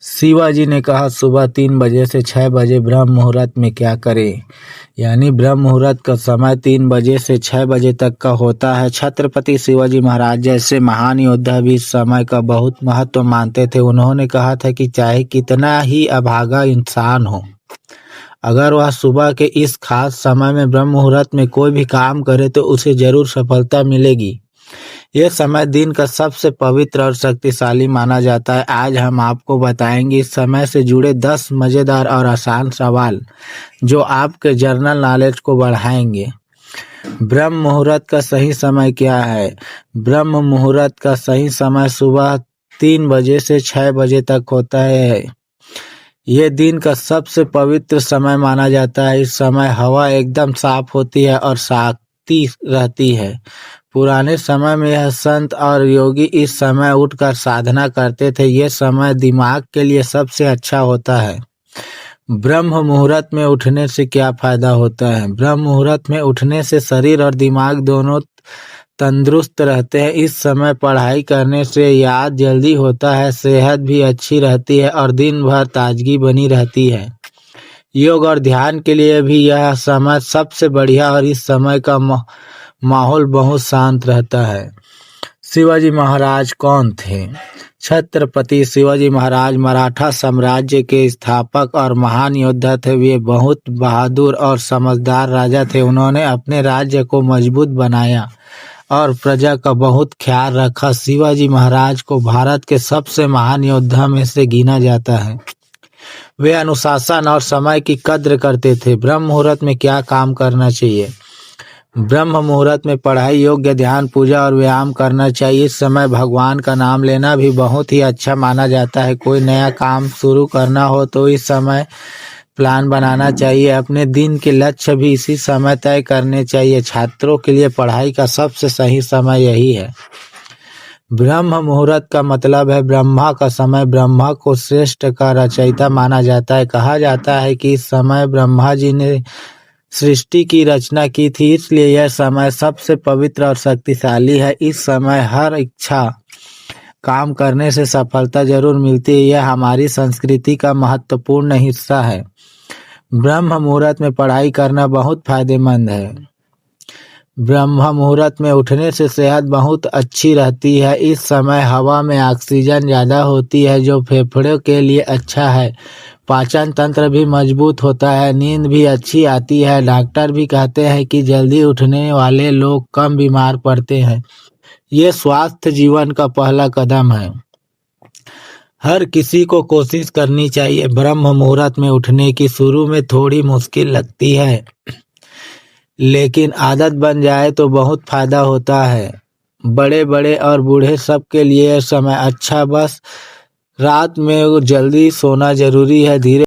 शिवाजी ने कहा सुबह 3 बजे से 6 बजे ब्रह्म मुहूर्त में क्या करें। यानी ब्रह्म मुहूर्त का समय 3 बजे से 6 बजे तक का होता है। छत्रपति शिवाजी महाराज जैसे महान योद्धा भी इस समय का बहुत महत्व मानते थे। उन्होंने कहा था कि चाहे कितना ही अभागा इंसान हो, अगर वह सुबह के इस खास समय में ब्रह्म मुहूर्त में कोई भी काम करे तो उसे जरूर सफलता मिलेगी। यह समय दिन का सबसे पवित्र और शक्तिशाली माना जाता है। आज हम आपको बताएंगे इस समय से जुड़े 10 मजेदार और आसान सवाल जो आपके जनरल नॉलेज को बढ़ाएंगे। ब्रह्म मुहूर्त का सही समय क्या है? ब्रह्म मुहूर्त का सही समय सुबह 3 बजे से 6 बजे तक होता है। यह दिन का सबसे पवित्र समय माना जाता है। इस समय हवा एकदम साफ होती है और शांति रहती है। पुराने समय में यह संत और योगी इस समय उठकर साधना करते थे। यह समय दिमाग के लिए सबसे अच्छा होता है। ब्रह्म मुहूर्त में उठने से क्या फायदा होता है? ब्रह्म मुहूर्त में उठने से शरीर और दिमाग दोनों तंदुरुस्त रहते हैं। इस समय पढ़ाई करने से याद जल्दी होता है, सेहत भी अच्छी रहती है और दिन भर ताजगी बनी रहती है। योग और ध्यान के लिए भी यह समय सबसे बढ़िया और इस समय का माहौल बहुत शांत रहता है। शिवाजी महाराज कौन थे? छत्रपति शिवाजी महाराज मराठा साम्राज्य के स्थापक और महान योद्धा थे। वे बहुत बहादुर और समझदार राजा थे। उन्होंने अपने राज्य को मजबूत बनाया और प्रजा का बहुत ख्याल रखा। शिवाजी महाराज को भारत के सबसे महान योद्धा में से गिना जाता है। वे अनुशासन और समय की कद्र करते थे। ब्रह्म मुहूर्त में क्या काम करना चाहिए? ब्रह्म मुहूर्त में पढ़ाई, योग्य, ध्यान, पूजा और व्यायाम करना चाहिए। इस समय भगवान का नाम लेना भी बहुत ही अच्छा माना जाता है। कोई नया काम शुरू करना हो तो इस समय प्लान बनाना चाहिए। अपने दिन के लक्ष्य भी इसी समय तय करने चाहिए। छात्रों के लिए पढ़ाई का सबसे सही समय यही है। ब्रह्म मुहूर्त का मतलब है ब्रह्मा का समय। ब्रह्मा को श्रेष्ठ का रचयिता माना जाता है। कहा जाता है कि इस समय ब्रह्मा जी ने सृष्टि की रचना की थी, इसलिए यह समय सबसे पवित्र और शक्तिशाली है। इस समय हर इच्छा काम करने से सफलता जरूर मिलती है। यह हमारी संस्कृति का महत्वपूर्ण हिस्सा है। ब्रह्म मुहूर्त में पढ़ाई करना बहुत फायदेमंद है। ब्रह्म मुहूर्त में उठने से सेहत बहुत अच्छी रहती है। इस समय हवा में ऑक्सीजन ज़्यादा होती है जो फेफड़ों के लिए अच्छा है। पाचन तंत्र भी मजबूत होता है। नींद भी अच्छी आती है। डॉक्टर भी कहते हैं कि जल्दी उठने वाले लोग कम बीमार पड़ते हैं। ये स्वस्थ जीवन का पहला कदम है। हर किसी को कोशिश करनी चाहिए ब्रह्म मुहूर्त में उठने की। शुरू में थोड़ी मुश्किल लगती है, लेकिन आदत बन जाए तो बहुत फायदा होता है। बड़े बड़े और बूढ़े सबके लिए समय अच्छा, बस रात में जल्दी सोना जरूरी है। धीरे